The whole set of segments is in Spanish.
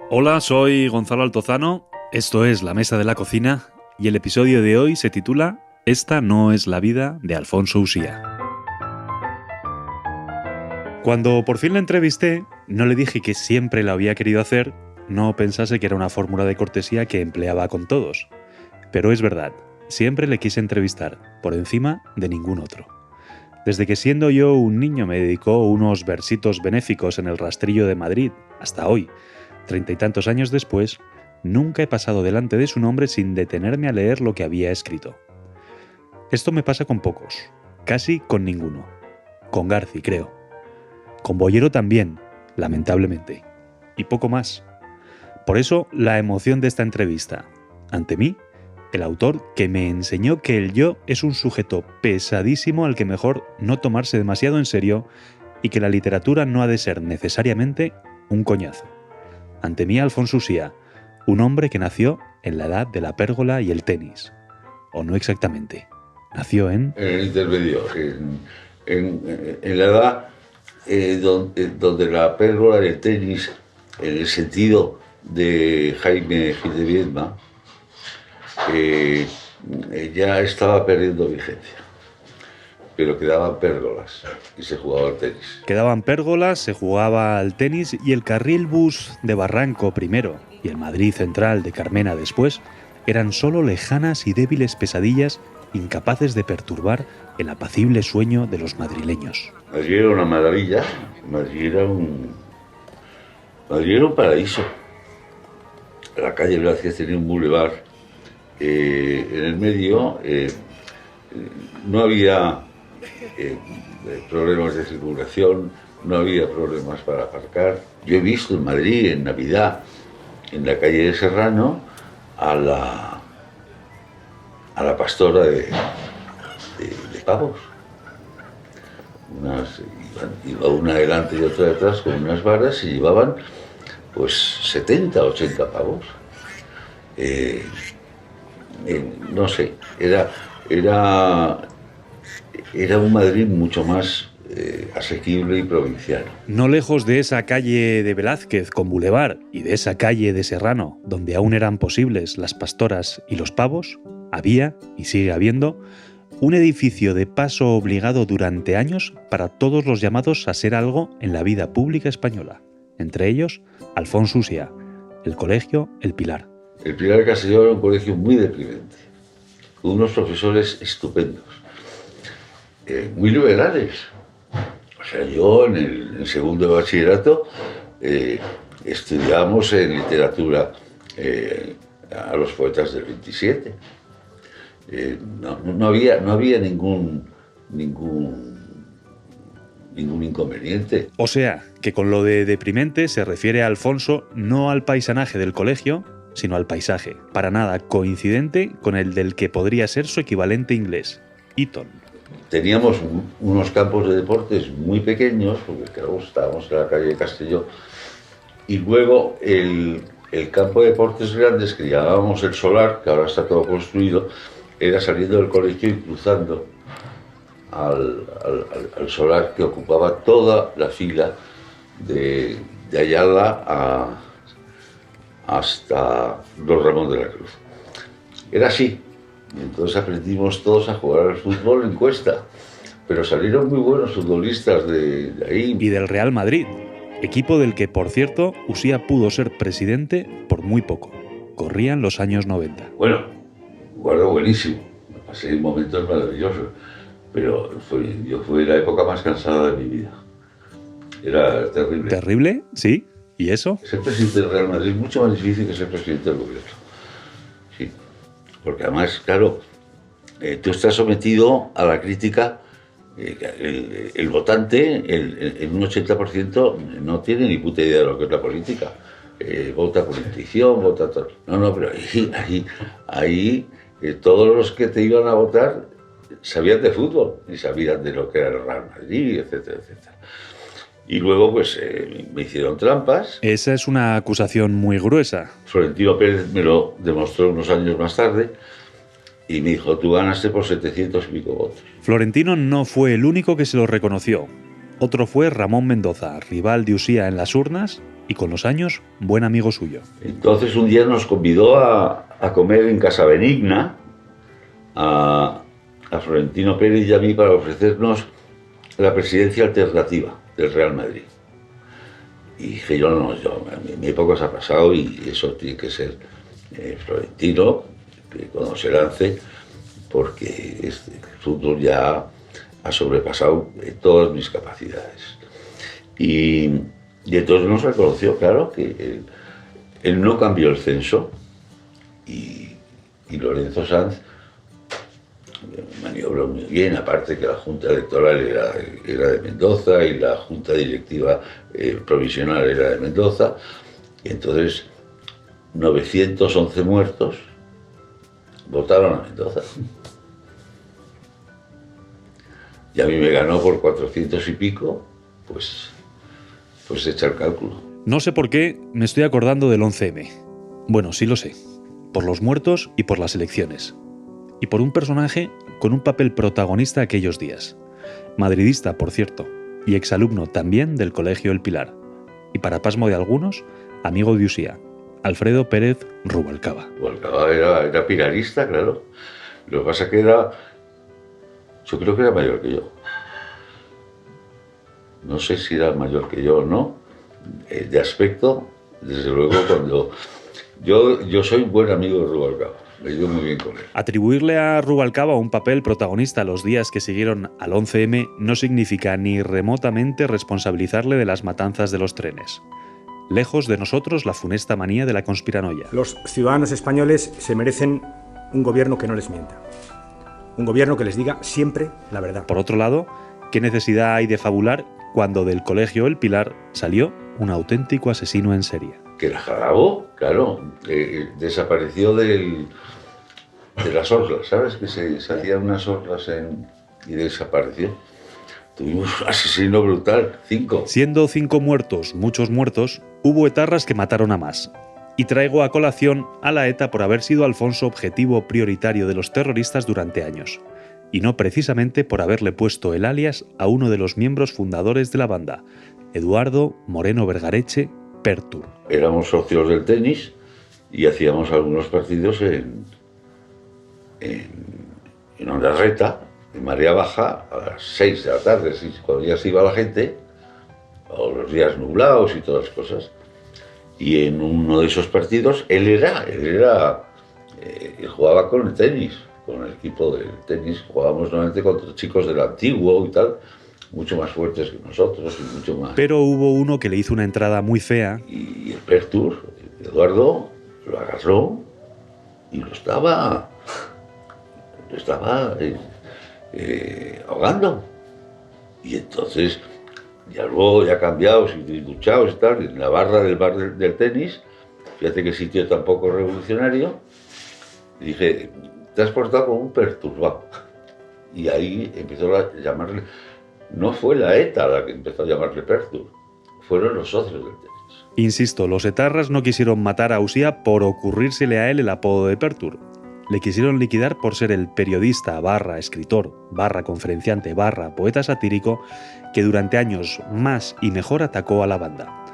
Hola, soy Gonzalo Altozano, esto es La Mesa de la Cocina y el episodio de hoy se titula Esta no es la vida de Alfonso Usía. Cuando por fin le entrevisté, no le dije que siempre lo había querido hacer, no pensase que era una fórmula de cortesía que empleaba con todos. Pero es verdad, siempre le quise entrevistar, por encima de ningún otro. Desde que siendo yo un niño me dedicó unos versitos benéficos en el Rastrillo de Madrid, hasta hoy, 30 y tantos años después, nunca he pasado delante de su nombre sin detenerme a leer lo que había escrito. Esto me pasa con pocos, casi con ninguno. Con Garci, creo. Con Boyero también, lamentablemente. Y poco más. Por eso, la emoción de esta entrevista. Ante mí, el autor que me enseñó que el yo es un sujeto pesadísimo al que mejor no tomarse demasiado en serio y que la literatura no ha de ser necesariamente un coñazo. Ante mí, Alfonso Usía, un hombre que nació en la edad de la pérgola y el tenis. O no exactamente. Nació en el intermedio, en la edad donde la pérgola y el tenis, en el sentido de Jaime Gil de Viedma, ya estaba perdiendo vigencia. Pero quedaban pérgolas y se jugaba al tenis. Quedaban pérgolas, se jugaba al tenis y el carril bus de Barranco primero y el Madrid Central de Carmena después eran solo lejanas y débiles pesadillas incapaces de perturbar el apacible sueño de los madrileños. Madrid era una maravilla, Madrid era un paraíso. La calle Velázquez tenía un bulevar. En el medio no había problemas de circulación, no había problemas para aparcar. Yo he visto en Madrid, en Navidad, en la calle de Serrano, a la pastora de pavos. Iba una adelante y otra detrás con unas varas y llevaban pues 70, 80 pavos. No sé, era un Madrid mucho más asequible y provinciano. No lejos de esa calle de Velázquez con bulevar y de esa calle de Serrano, donde aún eran posibles las pastoras y los pavos, había, y sigue habiendo, un edificio de paso obligado durante años para todos los llamados a ser algo en la vida pública española. Entre ellos, Alfonso Usía, el colegio El Pilar. El Pilar de Castelló era un colegio muy deprimente, con unos profesores estupendos, muy liberales. O sea, yo en el segundo de bachillerato estudiábamos en literatura a los poetas del 27. No había ningún inconveniente. O sea, que con lo de deprimente se refiere a Alfonso no al paisanaje del colegio, sino al paisaje, para nada coincidente con el del que podría ser su equivalente inglés, Eton. Teníamos unos campos de deportes muy pequeños, porque claro, estábamos en la calle de Castelló, y luego el campo de deportes grandes, que llamábamos el Solar, que ahora está todo construido, era saliendo del colegio y cruzando al Solar, que ocupaba toda la fila de Ayala hasta Don Ramón de la Cruz. Era así. Y entonces aprendimos todos a jugar al fútbol en Cuesta. Pero salieron muy buenos futbolistas de ahí. Y del Real Madrid, equipo del que, por cierto, Usía pudo ser presidente por muy poco. Corrían los años 90. Bueno, guardo buenísimo. Pasé momentos maravillosos. Pero fue la época más cansada de mi vida. Era terrible. ¿Terrible? Sí. ¿Y eso? Ser presidente del Real Madrid es mucho más difícil que ser presidente del gobierno. Sí. Porque además, claro, tú estás sometido a la crítica. El votante, en un 80%, no tiene ni puta idea de lo que es la política. Vota por intuición, vota todo. No, pero ahí todos los que te iban a votar sabían de fútbol y sabían de lo que era el Real Madrid, etcétera, etcétera. Y luego, pues, me hicieron trampas. Esa es una acusación muy gruesa. Florentino Pérez me lo demostró unos años más tarde y me dijo, tú ganaste por 700 y pico votos. Florentino no fue el único que se lo reconoció. Otro fue Ramón Mendoza, rival de Usía en las urnas y con los años, buen amigo suyo. Entonces un día nos convidó a comer en Casa Benigna a Florentino Pérez y a mí para ofrecernos la presidencia alternativa del Real Madrid. Y dije yo, no, mi época se ha pasado y eso tiene que ser Florentino, que cuando se lance, porque el fútbol ya ha sobrepasado todas mis capacidades. Y entonces nos reconoció, claro, que él no cambió el censo y Lorenzo Sanz maniobró muy bien, aparte que la Junta Electoral era de Mendoza y la Junta Directiva Provisional era de Mendoza, y entonces 911 muertos votaron a Mendoza. Y a mí me ganó por 400 y pico, pues echa el cálculo. No sé por qué me estoy acordando del 11M. Bueno, sí lo sé. Por los muertos y por las elecciones. Y por un personaje con un papel protagonista aquellos días. Madridista, por cierto, y exalumno también del Colegio El Pilar. Y para pasmo de algunos, amigo de Usía, Alfredo Pérez Rubalcaba. Rubalcaba era pilarista, claro. Lo que pasa que yo creo que era mayor que yo. No sé si era mayor que yo o no. De aspecto, desde luego, cuando... Yo soy un buen amigo de Rubalcaba. Me llevo muy bien con él. Atribuirle a Rubalcaba un papel protagonista los días que siguieron al 11M no significa ni remotamente responsabilizarle de las matanzas de los trenes. Lejos de nosotros la funesta manía de la conspiranoia. Los ciudadanos españoles se merecen un gobierno que no les mienta. Un gobierno que les diga siempre la verdad. Por otro lado, ¿qué necesidad hay de fabular cuando del Colegio El Pilar salió un auténtico asesino en serie? Que era Jarabo, claro, desapareció de las orlas, ¿sabes? Que se hacían unas orlas y desapareció. Tuvimos un asesino brutal, 5. Siendo 5 muertos, muchos muertos, hubo etarras que mataron a más. Y traigo a colación a la ETA por haber sido Alfonso objetivo prioritario de los terroristas durante años. Y no precisamente por haberle puesto el alias a uno de los miembros fundadores de la banda, Eduardo Moreno Vergareche Pertur. Éramos socios del tenis y hacíamos algunos partidos en Ondarreta, en marea baja, a las 6 de la tarde, cuando ya se iba la gente, o los días nublados y todas las cosas. Y en uno de esos partidos, él jugaba con el tenis, con el equipo del tenis. Jugábamos normalmente contra chicos del antiguo y tal, mucho más fuertes que nosotros y mucho más. Pero hubo uno que le hizo una entrada muy fea. Y el Pertur, Eduardo, lo agarró y lo estaba ahogando. Y entonces, ya luego, ya cambiados y duchados y tal, en la barra del bar del tenis, fíjate qué sitio tan poco revolucionario, y dije, te has portado como un perturbado. Y ahí empezó a llamarle, no fue la ETA la que empezó a llamarle Pertur, fueron los socios del tenis. Insisto, los etarras no quisieron matar a Usía por ocurrírsele a él el apodo de Pertur. Le quisieron liquidar por ser el periodista / escritor / conferenciante / poeta satírico que durante años más y mejor atacó a la banda.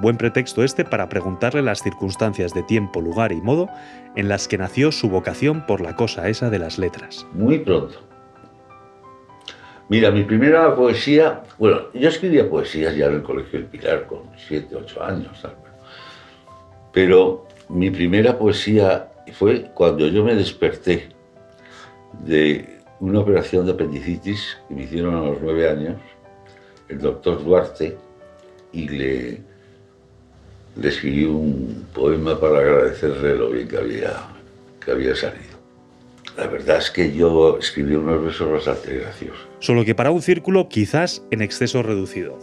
Buen pretexto este para preguntarle las circunstancias de tiempo, lugar y modo en las que nació su vocación por la cosa esa de las letras. Muy pronto. Mira, mi primera poesía... Bueno, yo escribía poesías ya en el Colegio El Pilar con 7, 8 años, tal. Pero mi primera poesía fue cuando yo me desperté de una operación de apendicitis que me hicieron a los 9 años, el doctor Duarte, y le escribí un poema para agradecerle lo bien que había salido. La verdad es que yo escribí unos versos bastante graciosos. Solo que para un círculo quizás en exceso reducido.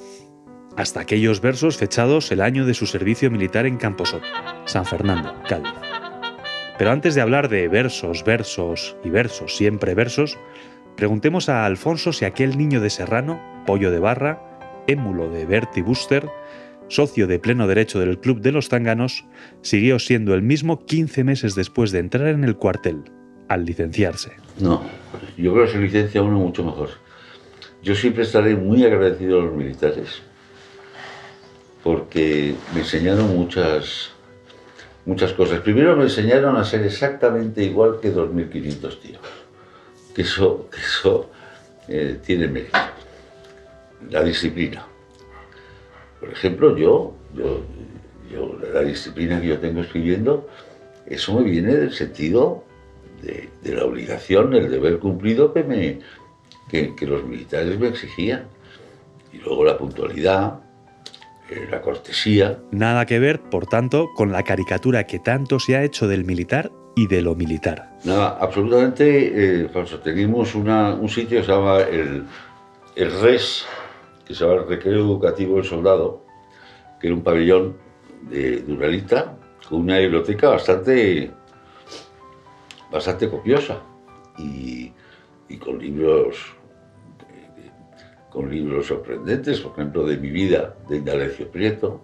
Hasta aquellos versos fechados el año de su servicio militar en Camposot, San Fernando, Cádiz. Pero antes de hablar de versos, siempre versos, preguntemos a Alfonso si aquel niño de Serrano, pollo de barra, émulo de Bertie Wooster, socio de pleno derecho del Club de los Zánganos, siguió siendo el mismo 15 meses después de entrar en el cuartel, al licenciarse. No, yo creo que se licencia uno mucho mejor. Yo siempre estaré muy agradecido a los militares, porque me enseñaron muchas cosas. Primero me enseñaron a ser exactamente igual que 2.500 tíos. Que eso tiene mérito. La disciplina. Por ejemplo, yo la disciplina que yo tengo escribiendo, eso me viene del sentido de la obligación, el deber cumplido que los militares me exigían. Y luego la puntualidad, la cortesía. Nada que ver, por tanto, con la caricatura que tanto se ha hecho del militar y de lo militar. Nada, absolutamente falso. Teníamos un sitio que se llama el RES, que se llama el Recreo Educativo del Soldado, que era un pabellón de Uralita, con una biblioteca bastante copiosa y con libros sorprendentes, por ejemplo, de Mi vida, de Indalecio Prieto,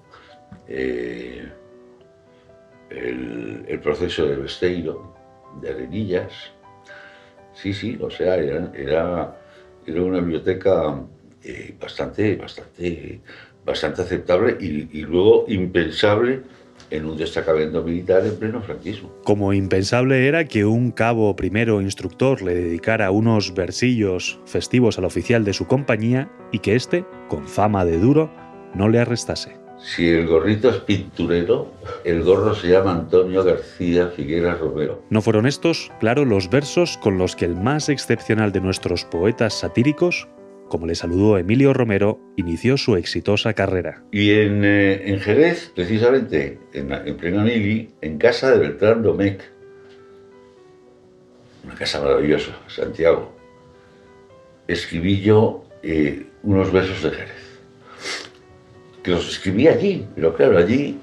el proceso de Besteiro, de Arenillas. Sí, o sea, era una biblioteca bastante aceptable y luego impensable en un destacamento militar en pleno franquismo. Como impensable era que un cabo primero instructor le dedicara unos versillos festivos al oficial de su compañía y que éste, con fama de duro, no le arrestase. Si el gorrito es pinturero, el gorro se llama Antonio García Figueras Romero. No fueron estos, claro, los versos con los que el más excepcional de nuestros poetas satíricos, como le saludó Emilio Romero, inició su exitosa carrera. Y en Jerez, precisamente, en plena mili, en casa de Beltrán Domecq, una casa maravillosa, Santiago, escribí yo unos versos de Jerez, que los escribí allí, pero claro, allí,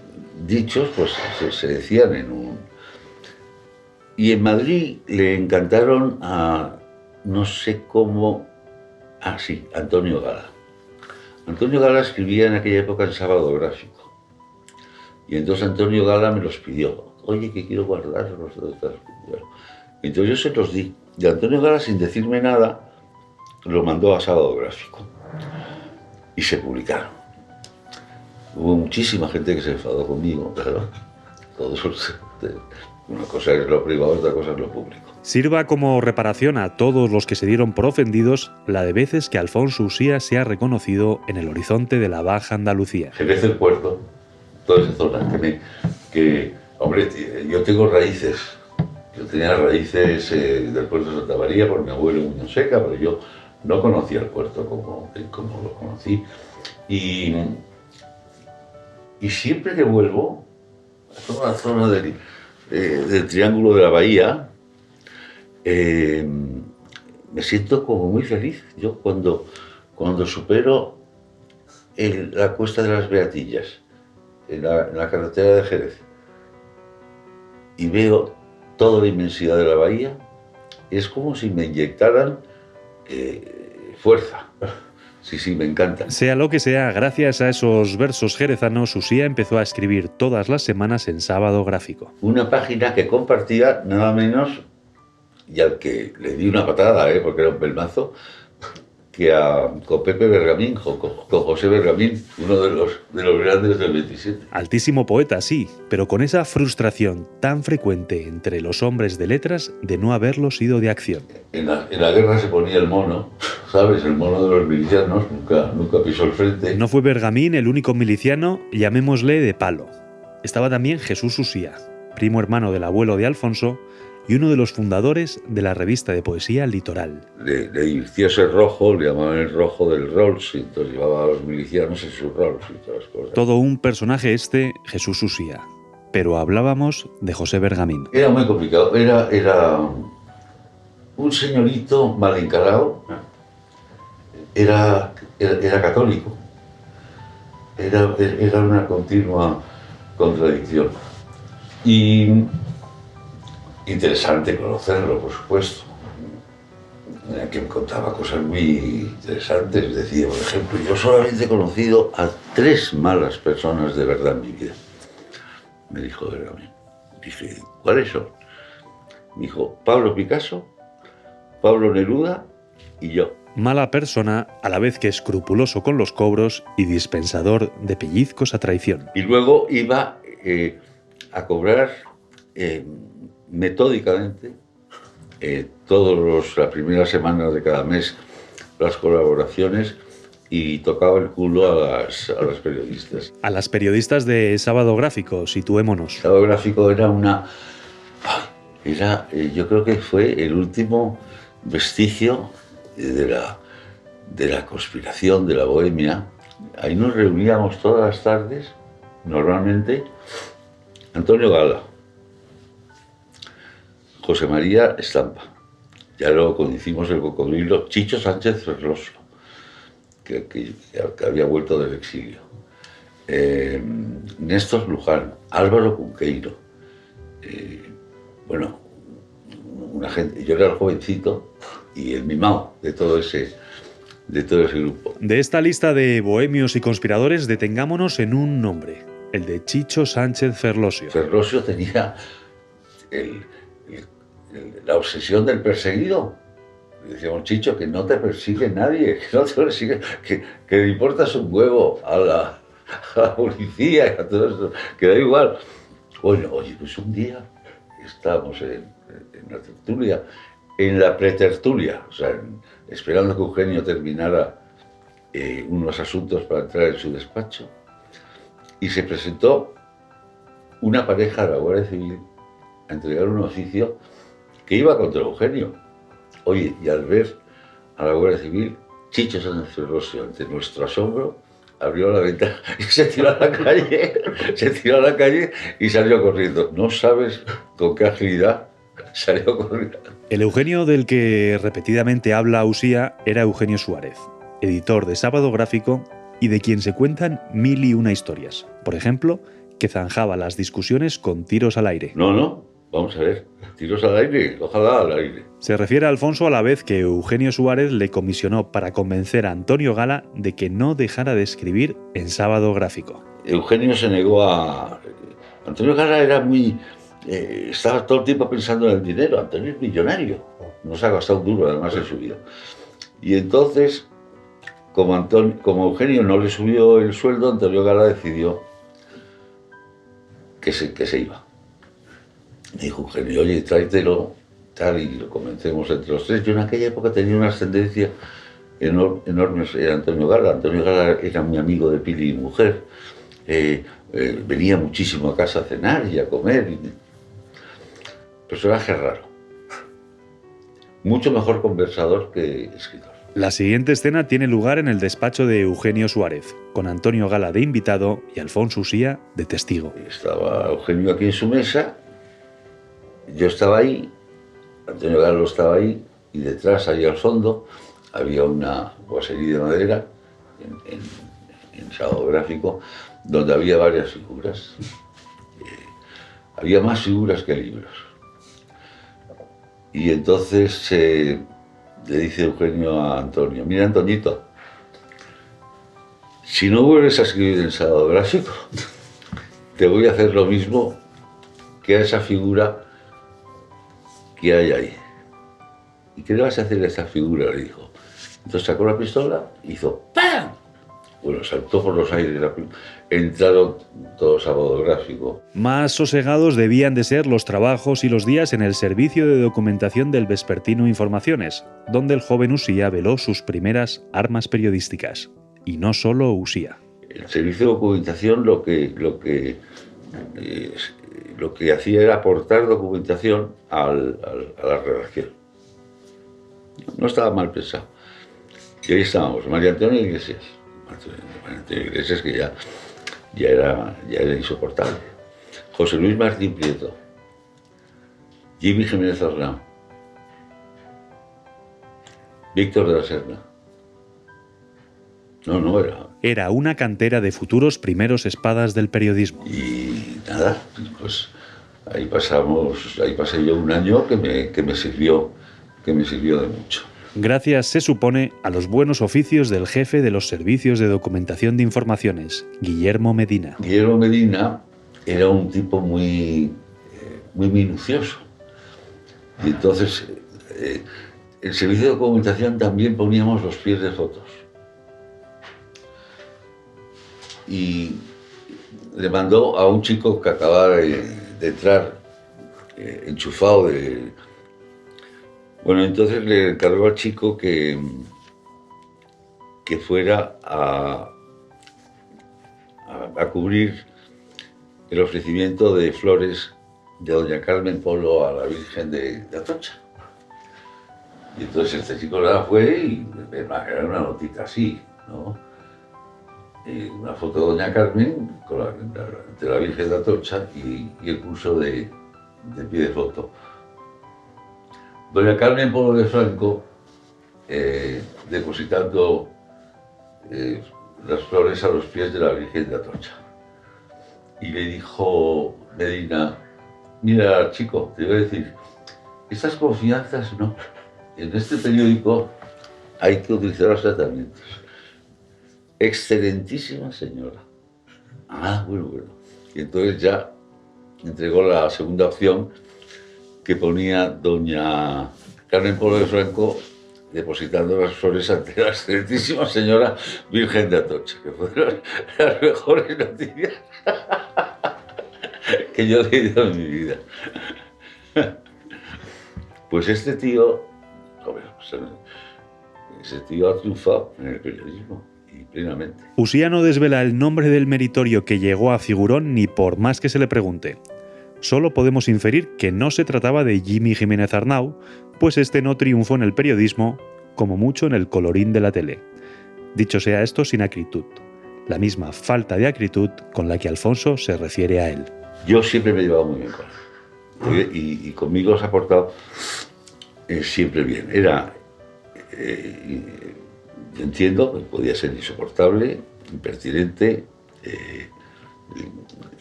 dichos, pues se decían en un... Y en Madrid le encantaron a, no sé cómo... Ah, sí, Antonio Gala. Antonio Gala escribía en aquella época en Sábado Gráfico. Y entonces Antonio Gala me los pidió. Oye, que quiero guardarlos. Bueno, entonces yo se los di. Y Antonio Gala, sin decirme nada, lo mandó a Sábado Gráfico. Y se publicaron. Hubo muchísima gente que se enfadó conmigo, claro. Una cosa es lo privado, otra cosa es lo público. Sirva como reparación a todos los que se dieron por ofendidos la de veces que Alfonso Usía se ha reconocido en el horizonte de la Baja Andalucía. Jerez del Puerto, toda esa zona, hombre, yo tengo raíces. Yo tenía raíces del puerto de Santa María por mi abuelo en Unión Seca, pero yo no conocía el puerto como lo conocí. Y siempre que vuelvo a toda la zona del Triángulo de la Bahía, me siento como muy feliz. Yo cuando supero la Cuesta de las Beatillas, en la carretera de Jerez, y veo toda la inmensidad de la bahía, es como si me inyectaran fuerza. Sí, me encanta. Sea lo que sea, gracias a esos versos jerezanos, Usía empezó a escribir todas las semanas en Sábado Gráfico. Una página que compartía nada menos, y al que le di una patada, porque era un pelmazo, que con Pepe Bergamín, con José Bergamín, uno de los grandes del 27. Altísimo poeta, sí, pero con esa frustración tan frecuente entre los hombres de letras de no haberlo sido de acción. En la guerra se ponía el mono, ¿sabes? El mono de los milicianos, nunca pisó el frente. No fue Bergamín el único miliciano, llamémosle de palo. Estaba también Jesús Usía, primo hermano del abuelo de Alfonso, y uno de los fundadores de la revista de poesía Litoral. Le divirtió ese rojo, le llamaban el rojo del Rolls, y entonces llevaba a los milicianos en sus Rolls y todas las cosas. Todo un personaje Jesús Usía. Pero hablábamos de José Bergamín. Era muy complicado, era un señorito mal encarado, era católico, era una continua contradicción. Y interesante conocerlo, por supuesto, que me contaba cosas muy interesantes. Decía, por ejemplo, yo solamente he conocido a 3 malas personas de verdad en mi vida, me dijo Bergamín. Dije, ¿cuáles son? Me dijo, Pablo Picasso, Pablo Neruda y yo. Mala persona, a la vez que escrupuloso con los cobros y dispensador de pellizcos a traición. Y luego iba a cobrar metódicamente la primera semana de cada mes las colaboraciones y tocaba el culo a las periodistas. A las periodistas de Sábado Gráfico, situémonos. Sábado Gráfico era yo creo que fue el último vestigio de la conspiración, de la bohemia. Ahí nos reuníamos todas las tardes, normalmente, Antonio Gala, José María Estampa, ya luego conocimos el cocodrilo, Chicho Sánchez Ferlosio, que había vuelto del exilio, Néstor Luján, Álvaro Cunqueiro, bueno, una gente, yo era el jovencito y el mimado de todo ese grupo. De esta lista de bohemios y conspiradores, detengámonos en un nombre, el de Chicho Sánchez Ferlosio. Ferlosio tenía la obsesión del perseguido. Decíamos, Chicho, que no te persigue nadie, que no te persigue, que le importas un huevo a la policía y a todo eso, que da igual. Bueno, oye, pues un día estábamos en la tertulia, en la pretertulia, o sea, esperando que Eugenio terminara unos asuntos para entrar en su despacho, y se presentó una pareja de la Guardia Civil a entregar un oficio que iba contra Eugenio. Oye, y al ver a la Guardia Civil, Chicho Sánchez Ferlosio, ante nuestro asombro, abrió la ventana y se tiró a la calle, y salió corriendo. No sabes con qué agilidad salió corriendo. El Eugenio del que repetidamente habla Usía era Eugenio Suárez, editor de Sábado Gráfico y de quien se cuentan 1001 historias. Por ejemplo, que zanjaba las discusiones con tiros al aire. No, vamos a ver, tiros al aire, ojalá al aire. Se refiere a Alfonso a la vez que Eugenio Suárez le comisionó para convencer a Antonio Gala de que no dejara de escribir en Sábado Gráfico. Eugenio se negó a... Antonio Gala era muy... estaba todo el tiempo pensando en el dinero. Antonio es millonario, no se ha gastado un duro además en su vida. Y entonces, como Eugenio no le subió el sueldo, Antonio Gala decidió que se iba. Me dijo Eugenio, oye, tráetelo, tal, y lo convencemos entre los tres. Yo en aquella época tenía una ascendencia enorme en Antonio Gala. Antonio Gala era mi amigo de Pili y mujer. Venía muchísimo a casa a cenar y a comer. Personaje raro. Mucho mejor conversador que escritor. La siguiente escena tiene lugar en el despacho de Eugenio Suárez, con Antonio Gala de invitado y Alfonso Usía de testigo. Estaba Eugenio aquí en su mesa, yo estaba ahí, Antonio Gala estaba ahí, y detrás, ahí al fondo, había una boiserie de madera en Sábado Gráfico, donde había varias figuras. Había más figuras que libros. Y entonces le dice Eugenio a Antonio, mira, Antoñito, si no vuelves a escribir en Sábado Gráfico, te voy a hacer lo mismo que a esa figura que hay ahí. ¿Y qué le vas a hacer a esa figura?, le dijo. Entonces sacó la pistola y hizo ¡pam! Bueno, saltó por los aires, entraron todos a Sábado Gráfico. Más sosegados debían de ser los trabajos y los días en el servicio de documentación del vespertino Informaciones, donde el joven Usía veló sus primeras armas periodísticas. Y no solo Usía. El servicio de documentación lo que hacía era aportar documentación a la redacción. No estaba mal pensado. Y ahí estábamos, María Antonia Iglesias. María Antonia Iglesias, que ya era insoportable. José Luis Martín Prieto. Jimmy Jiménez Arnau. Víctor de la Serna. No era. Era una cantera de futuros primeros espadas del periodismo. Y nada, pues ahí pasé yo un año que me sirvió de mucho. Gracias, se supone, a los buenos oficios del jefe de los servicios de documentación de informaciones, Guillermo Medina. Guillermo Medina era un tipo muy minucioso. Y entonces el servicio de documentación también poníamos los pies de fotos. Y le mandó a un chico que acababa de entrar, enchufado de... Bueno, entonces le encargó al chico que fuera a cubrir el ofrecimiento de flores de doña Carmen Polo a la Virgen de Atocha. Y entonces este chico fue y era una notita así, ¿no? Una foto de doña Carmen de la Virgen de Atocha y el curso de pie de foto. Doña Carmen Polo de Franco depositando las flores a los pies de la Virgen de Atocha. Y le dijo Medina, mira chico, te voy a decir, estas confianzas no. En este periódico hay que utilizar los tratamientos. Excelentísima señora. Ah, bueno. Y entonces ya entregó la segunda opción que ponía doña Carmen Polo de Franco depositando las flores ante la excelentísima señora Virgen de Atocha, que fueron las mejores noticias que yo he leído en mi vida. Pues este tío, ese tío ha triunfado en el periodismo y plenamente. Usía no desvela el nombre del meritorio que llegó a figurón ni por más que se le pregunte. Solo podemos inferir que no se trataba de Jimmy Jiménez Arnau, pues este no triunfó en el periodismo, como mucho en el colorín de la tele. Dicho sea esto sin acritud, la misma falta de acritud con la que Alfonso se refiere a él. Yo siempre me he llevado muy bien con él, y conmigo se ha portado siempre bien. Era, yo entiendo que podía ser insoportable, impertinente,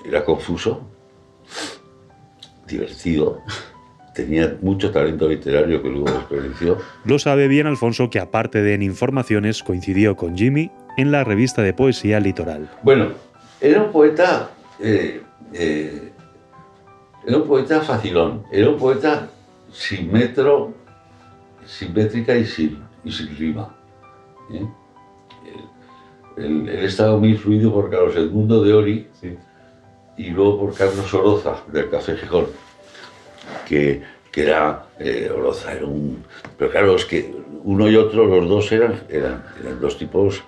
era confuso, divertido, tenía mucho talento literario que luego desperdició. Lo sabe bien Alfonso, que aparte de en Informaciones coincidió con Jimmy en la revista de poesía Litoral. Bueno, era un poeta facilón, era un poeta sin metro, sin métrica y sin rima. Él estaba muy influido por Carlos Edmundo de Ori, sí, y luego por Carlos Oroza, del Café Gijón, que era Oroza era un... Pero claro, es que uno y otro, los dos eran dos tipos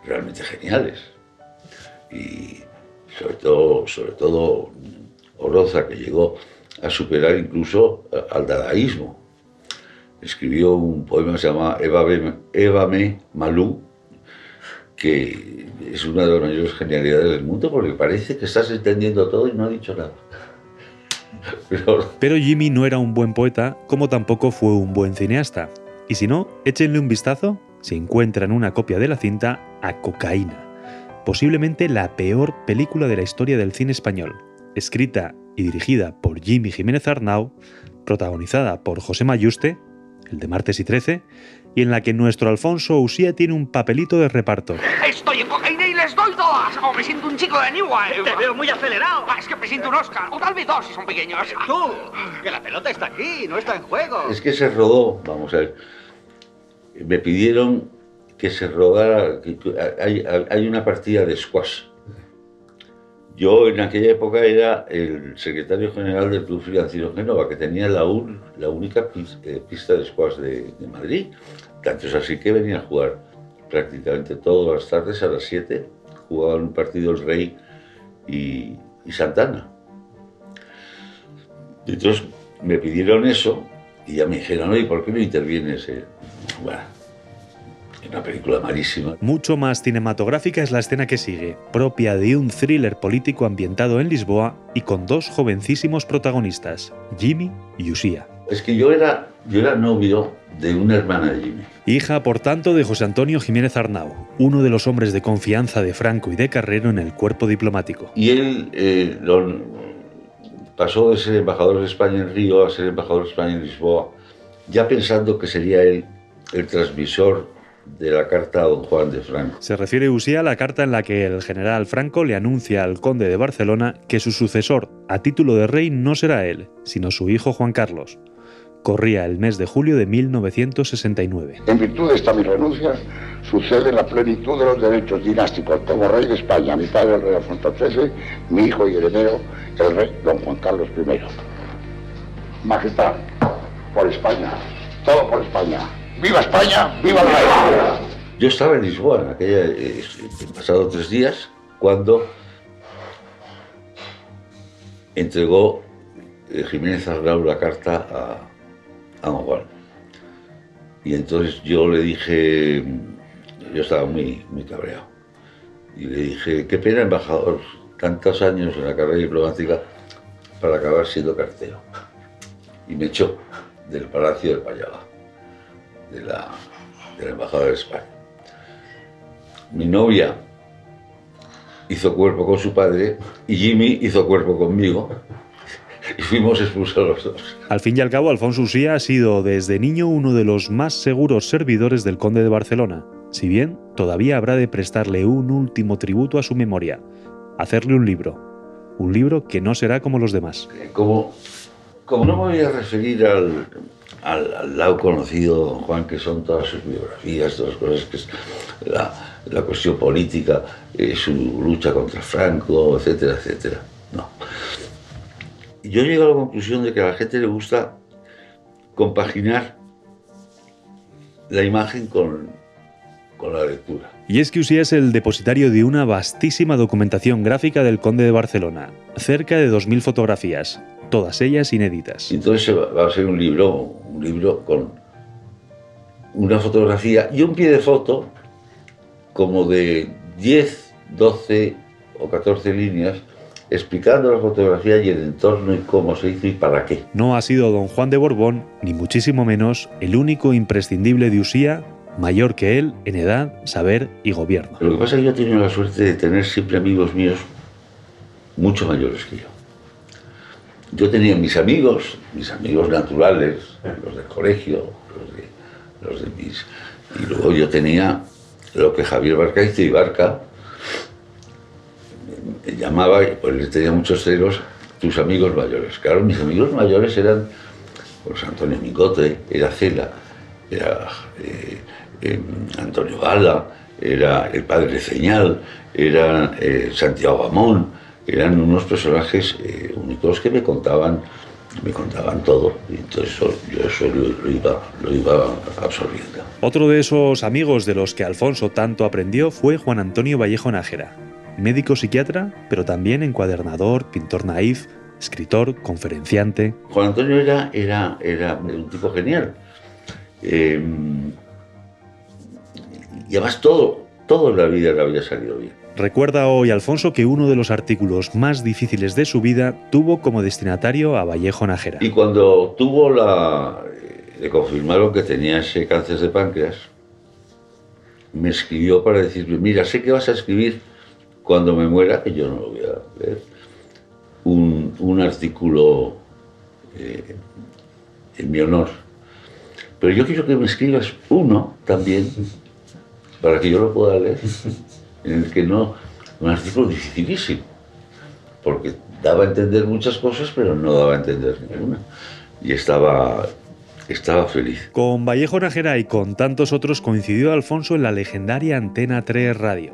realmente geniales. Y sobre todo Oroza, que llegó a superar incluso al dadaísmo. Escribió un poema que se llama Évame Malú, que es una de las mayores genialidades del mundo, porque parece que estás entendiendo todo y no ha dicho nada. Pero Jimmy no era un buen poeta, como tampoco fue un buen cineasta. Y si no, échenle un vistazo, si encuentran una copia de la cinta, a Cocaína, posiblemente la peor película de la historia del cine español, escrita y dirigida por Jimmy Jiménez Arnau, protagonizada por José Mayuste, el de Martes y 13, y en la que nuestro Alfonso Usía tiene un papelito de reparto. Estoy en Cocaína y les doy todas. O me siento un chico de Newell. Te veo muy acelerado. Es que me siento un Oscar. O tal vez dos si son pequeños. Tú, que la pelota está aquí, no está en juego. Es que se rodó, vamos a ver. Me pidieron que se rodara. Hay una partida de squash. Yo en aquella época era el secretario general del Club Financiero Génova, que tenía la única pista de squash de Madrid. Tanto es así que venían a jugar prácticamente todas las tardes a las 7. Jugaban un partido el Rey y Santana. Y entonces me pidieron eso y ya me dijeron, oye, ¿por qué no intervienes? Bueno, una película malísima. Mucho más cinematográfica es la escena que sigue, propia de un thriller político ambientado en Lisboa y con dos jovencísimos protagonistas, Jimmy y Usía. Es que yo era novio de una hermana de Jimmy. Hija, por tanto, de José Antonio Jiménez Arnau, uno de los hombres de confianza de Franco y de Carrero en el cuerpo diplomático. Y él pasó de ser embajador de España en Río a ser embajador de España en Lisboa, ya pensando que sería él el transmisor de la carta a don Juan de Franco. Se refiere Usía a la carta en la que el general Franco le anuncia al conde de Barcelona que su sucesor a título de rey no será él, sino su hijo Juan Carlos. Corría el mes de julio de 1969. En virtud de esta mi renuncia, sucede la plenitud de los derechos dinásticos como rey de España, mi padre el rey Alfonso XIII, mi hijo y heredero, el rey don Juan Carlos I. Majestad, por España, todo por España. ¡Viva España! ¡Viva el rey! Yo estaba en Lisboa, pasado 3 días, cuando entregó Jiménez Arnau la carta a don Juan. Y entonces yo le dije, yo estaba muy cabreado, y le dije, qué pena, embajador, tantos años en la carrera diplomática para acabar siendo cartero. Y me echó del Palacio de Payala, de la Embajada de España. Mi novia hizo cuerpo con su padre y Jimmy hizo cuerpo conmigo. Y fuimos expulsados los dos. Al fin y al cabo, Alfonso Usía ha sido desde niño uno de los más seguros servidores del conde de Barcelona, si bien todavía habrá de prestarle un último tributo a su memoria, hacerle un libro que no será como los demás. Como no me voy a referir al lado conocido, don Juan, que son todas sus biografías, todas las cosas, que es la cuestión política, su lucha contra Franco, etcétera, etcétera. No. Yo llego a la conclusión de que a la gente le gusta compaginar la imagen con la lectura. Y es que Usía es el depositario de una vastísima documentación gráfica del conde de Barcelona, cerca de 2000 fotografías, todas ellas inéditas. Entonces va a ser un libro con una fotografía y un pie de foto como de 10, 12 o 14 líneas explicando la fotografía y el entorno y cómo se hizo y para qué. No ha sido don Juan de Borbón, ni muchísimo menos, el único imprescindible de Usía, mayor que él en edad, saber y gobierno. Lo que pasa es que yo he tenido la suerte de tener siempre amigos míos mucho mayores que yo. Yo tenía mis amigos naturales, los del colegio, los de mis... Y luego yo tenía lo que Javier Barcaiz y Barca me llamaba, pues les tenía muchos celos, tus amigos mayores. Claro, mis amigos mayores eran pues Antonio Mingote, era Cela, era Antonio Gala, era el padre Ceñal, era Santiago Amón, eran unos personajes únicos que me contaban todo, y entonces yo eso lo iba absorbiendo. Otro de esos amigos de los que Alfonso tanto aprendió fue Juan Antonio Vallejo Nájera, médico psiquiatra, pero también encuadernador, pintor naif, escritor, conferenciante. Juan Antonio era un tipo genial. Y además todo en la vida le había salido bien. Recuerda hoy Alfonso que uno de los artículos más difíciles de su vida tuvo como destinatario a Vallejo Nájera. Y cuando le confirmaron que tenía ese cáncer de páncreas, me escribió para decirme, mira, sé que vas a escribir cuando me muera, que yo no lo voy a leer, un artículo en mi honor. Pero yo quiero que me escribas uno también, para que yo lo pueda leer, en el que un artículo dificilísimo, porque daba a entender muchas cosas, pero no daba a entender ninguna. Y estaba feliz. Con Vallejo Nájera y con tantos otros coincidió Alfonso en la legendaria Antena 3 Radio.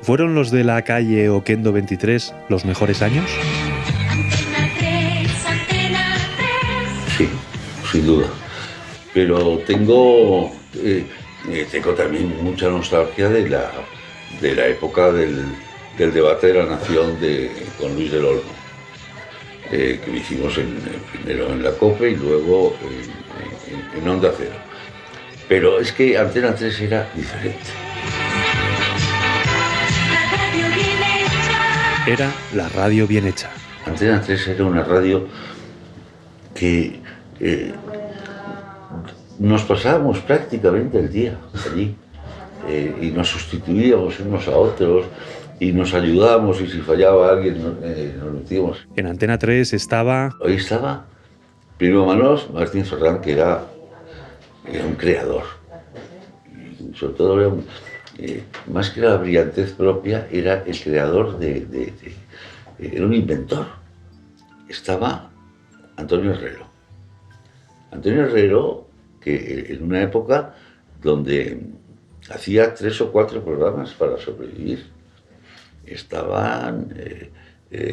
¿Fueron los de la calle Oquendo 23 los mejores años? Sí, sin duda. Pero tengo también mucha nostalgia de la época del debate de la nación con Luis del Olmo, que lo hicimos primero en la COPE y luego en Onda Cero. Pero es que Antena 3 era diferente. Era la radio bien hecha. Antena 3 era una radio que nos pasábamos prácticamente el día allí y nos sustituíamos unos a otros y nos ayudábamos, y si fallaba alguien nos metíamos. En Antena 3 estaba... Hoy estaba Primo Manós, Martín Ferrán, que era un creador. Y sobre todo era más que la brillantez propia, era el creador era un inventor. Estaba Antonio Herrero, Antonio Herrero, que en una época donde hacía 3 o 4 programas para sobrevivir, estaban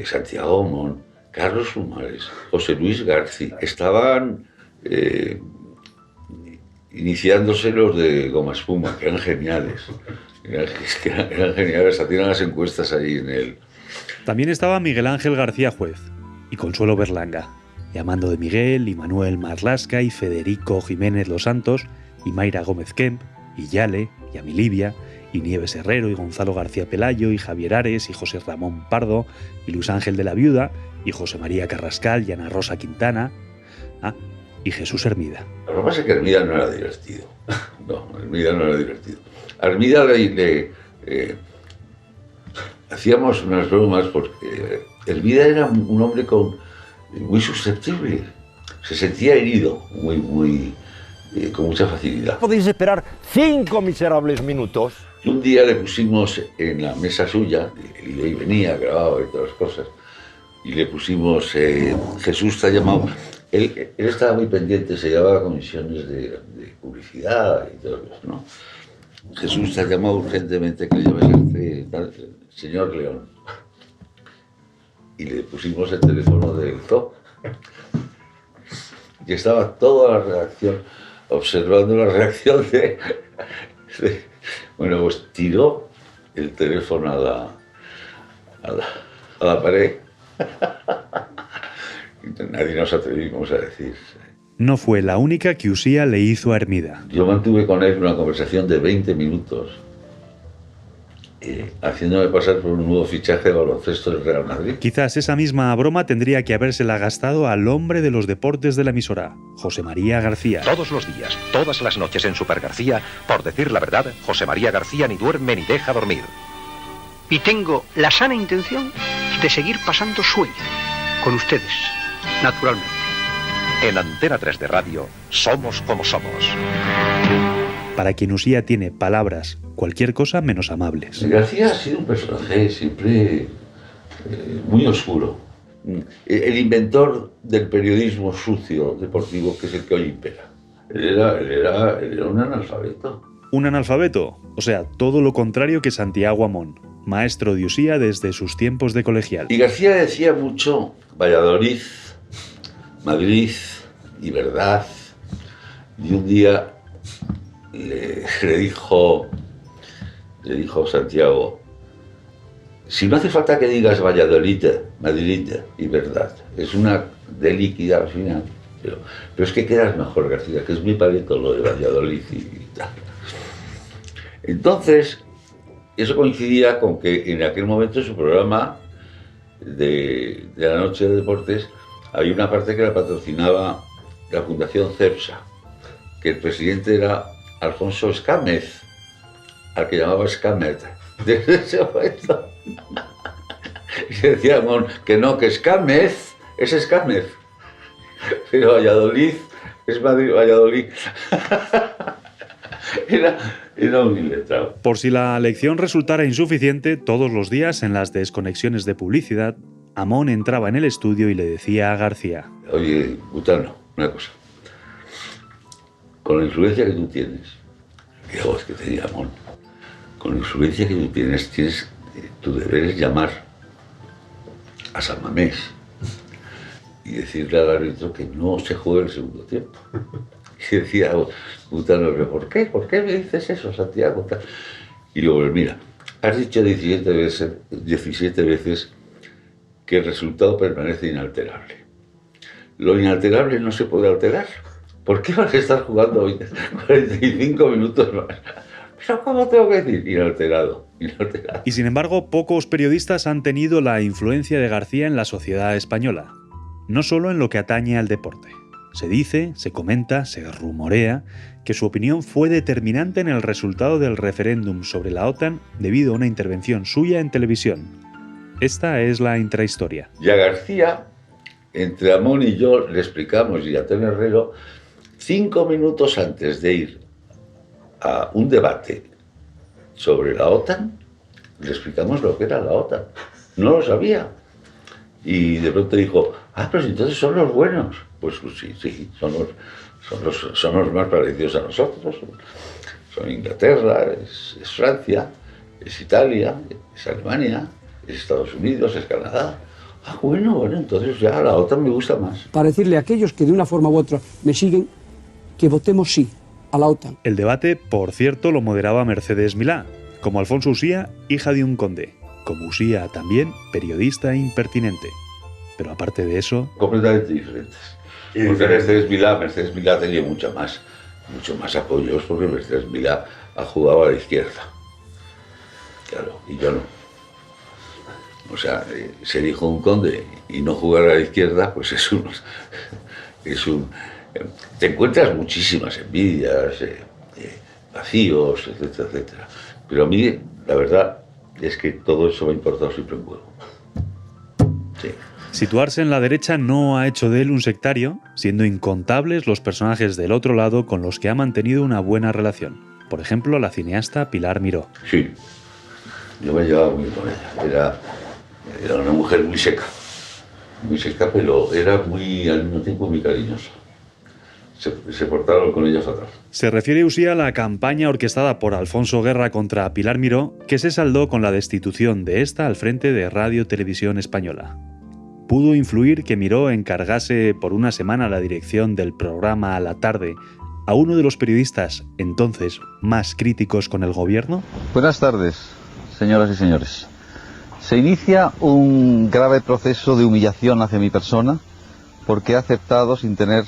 Santiago Mon, Carlos Fumares, José Luis García, estaban iniciándose los de Goma Espuma, que eran geniales. Eran geniales, hacían las encuestas ahí en el... También estaba Miguel Ángel García Juez y Consuelo Berlanga, y Amando de Miguel, y Manuel Marlasca, y Federico Jiménez Los Santos, y Mayra Gómez Kemp, y Yale, y Amilibia, y Nieves Herrero, y Gonzalo García Pelayo, y Javier Ares, y José Ramón Pardo, y Luis Ángel de la Viuda, y José María Carrascal, y Ana Rosa Quintana, y Jesús Hermida. Lo que pasa es que Hermida no era divertido. No, Hermida no era divertido. A Hermida hacíamos unas bromas porque Hermida era un hombre muy susceptible. Se sentía herido con mucha facilidad. Podéis esperar 5 miserables minutos. Y un día le pusimos en la mesa suya, y ahí venía, grababa y todas las cosas, y le pusimos Jesús te ha llamado. Él estaba muy pendiente, se llevaba comisiones de publicidad y todo eso, ¿no? Jesús te ha llamado urgentemente que le llames al señor León. Y le pusimos el teléfono del zoo. Y estaba toda la redacción observando la reacción de... Bueno, pues tiró el teléfono a la pared. Nadie nos atrevimos a decir. No fue la única que Usía le hizo a Hermida. Yo mantuve con él una conversación de 20 minutos, haciéndome pasar por un nuevo fichaje de baloncesto del Real Madrid. Quizás esa misma broma tendría que habérsela gastado al hombre de los deportes de la emisora, José María García. Todos los días, todas las noches en Super García, por decir la verdad, José María García ni duerme ni deja dormir. Y tengo la sana intención de seguir pasando sueño con ustedes, naturalmente. En Antena 3 de Radio, somos como somos. Para quien Usía tiene palabras, cualquier cosa menos amables. García ha sido un personaje siempre muy oscuro. El inventor del periodismo sucio deportivo, que es el que hoy impera. Él era un analfabeto. ¿Un analfabeto? O sea, todo lo contrario que Santiago Amón, maestro de Usía desde sus tiempos de colegial. Y García decía mucho Valladolid, Madrid y verdad. Y un día le dijo Santiago, si no hace falta que digas Valladolid, Madrid y verdad, es una de líquida al final, pero es que quedas mejor, García, que es muy paleto lo de Valladolid y tal. Entonces, eso coincidía con que en aquel momento en su programa de la noche de deportes había una parte que la patrocinaba la Fundación Cepsa, que el presidente era Alfonso Escámez, al que llamaba Escámez. Desde ese momento. Y decíamos que no, que Escámez es Escámez, pero Valladolid es Madrid, Valladolid. Era un iletrado. Por si la lección resultara insuficiente, todos los días en las desconexiones de publicidad, Amón entraba en el estudio y le decía a García: Oye, Butano, una cosa. Con la influencia que tú tienes, qué voz que tenía Amón, con la influencia que tú tienes, tu deber es llamar a San Mamés y decirle al árbitro que no se juegue el segundo tiempo. Y decía Butano, ¿pero por qué? ¿Por qué me dices eso, Santiago? Y luego, mira, has dicho 17 veces que el resultado permanece inalterable. Lo inalterable no se puede alterar. ¿Por qué vas a estar jugando 45 minutos más? ¿Pero cómo tengo que decir? Inalterado. Y sin embargo, pocos periodistas han tenido la influencia de García en la sociedad española. No solo en lo que atañe al deporte. Se dice, se comenta, se rumorea que su opinión fue determinante en el resultado del referéndum sobre la OTAN debido a una intervención suya en televisión. Esta es la intrahistoria. Y a García, entre Amón y yo, le explicamos, y a Antonio Herrero, 5 minutos antes de ir a un debate sobre la OTAN, le explicamos lo que era la OTAN. No lo sabía. Y de pronto dijo, pero si entonces son los buenos. Pues sí, son los más parecidos a nosotros. Son Inglaterra, es Francia, es Italia, es Alemania, es Estados Unidos, es Canadá. Bueno, entonces ya la OTAN me gusta más. Para decirle a aquellos que de una forma u otra me siguen que votemos sí a la OTAN. El debate, por cierto, lo moderaba Mercedes Milá, como Alfonso Usía, hija de un conde. Como Usía también, periodista impertinente. Pero aparte de eso... Completamente diferentes. Porque Mercedes Milá tenía mucho más apoyos, porque Mercedes Milá ha jugado a la izquierda. Claro, y yo no. O sea, ser hijo de un conde y no jugar a la izquierda, pues es un... te encuentras muchísimas envidias, vacíos, etcétera, etcétera. Pero a mí, la verdad, es que todo eso me ha importado siempre un huevo. Sí. Situarse en la derecha no ha hecho de él un sectario, siendo incontables los personajes del otro lado con los que ha mantenido una buena relación. Por ejemplo, la cineasta Pilar Miró. Sí, yo me llevaba muy bien con ella. Era una mujer muy seca, pero era muy, al mismo tiempo muy cariñosa. Se portaron con ella fatal. Se refiere Usía a la campaña orquestada por Alfonso Guerra contra Pilar Miró, que se saldó con la destitución de esta al frente de Radio Televisión Española. ¿Pudo influir que Miró encargase por una semana la dirección del programa A la Tarde a uno de los periodistas entonces más críticos con el gobierno? Buenas tardes, señoras y señores. Se inicia un grave proceso de humillación hacia mi persona porque he aceptado, sin tener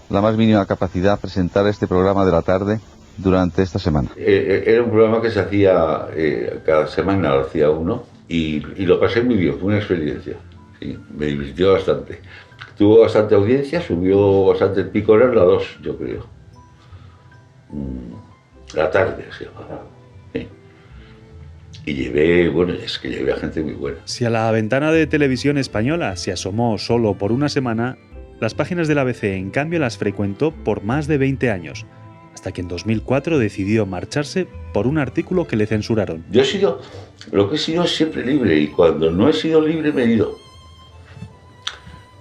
la más mínima capacidad, presentar este programa de la tarde durante esta semana. Era un programa que se hacía cada semana, lo hacía uno, y lo pasé muy bien, fue una experiencia. Sí, me divirtió bastante. Tuvo bastante audiencia, subió bastante el pico, era la 2, yo creo. La tarde se llamaba. Sí. Y llevé a gente muy buena. Si a la ventana de Televisión Española se asomó solo por una semana, las páginas del ABC en cambio las frecuentó por más de 20 años, hasta que en 2004 decidió marcharse por un artículo que le censuraron. Lo que he sido es siempre libre, y cuando no he sido libre me he ido.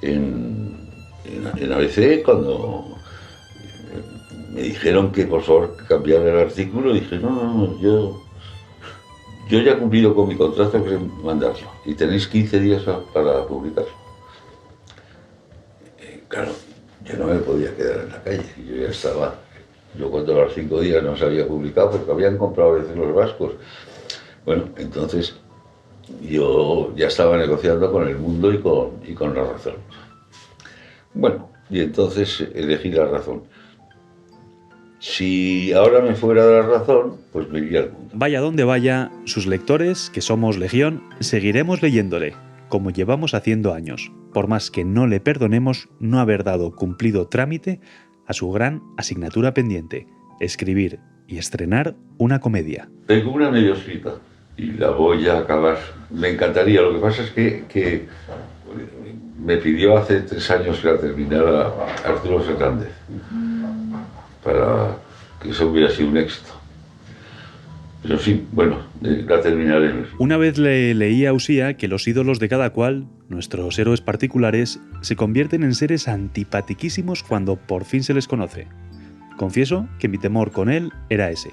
En ABC, cuando me dijeron que por favor cambiara el artículo, dije, no, yo ya he cumplido con mi contrato, que es mandarlo, y tenéis 15 días para publicarlo. Claro, yo no me podía quedar en la calle, yo ya estaba. Yo cuando a los 5 días no se había publicado porque habían comprado a veces los vascos. Bueno, entonces yo ya estaba negociando con El Mundo y con La Razón. Bueno, y entonces elegí La Razón. Si ahora me fuera de La Razón, pues me iría al Mundo. Vaya donde vaya, sus lectores, que somos legión, seguiremos leyéndole, como llevamos haciendo años, por más que no le perdonemos no haber dado cumplido trámite a su gran asignatura pendiente, escribir y estrenar una comedia. Tengo una medio escrita y la voy a acabar. Me encantaría, lo que pasa es que me pidió hace 3 años que la terminara Arturo Fernández, para que eso hubiera sido un éxito. Pero sí, bueno, la terminaré. Una vez le leí a Usía que los ídolos de cada cual, nuestros héroes particulares, se convierten en seres antipatiquísimos cuando por fin se les conoce. Confieso que mi temor con él era ese.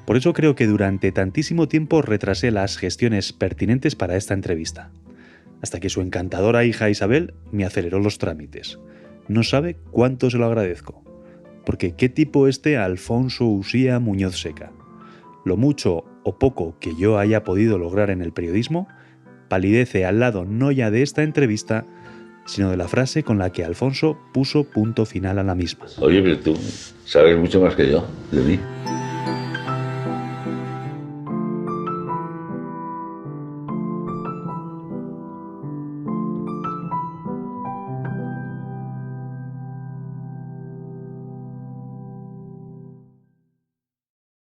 Por eso creo que durante tantísimo tiempo retrasé las gestiones pertinentes para esta entrevista, hasta que su encantadora hija Isabel me aceleró los trámites. No sabe cuánto se lo agradezco, porque qué tipo Alfonso Usía Muñoz Seca. Lo mucho o poco que yo haya podido lograr en el periodismo palidece al lado no ya de esta entrevista, sino de la frase con la que Alfonso puso punto final a la misma. Oye, pero tú sabes mucho más que yo de mí.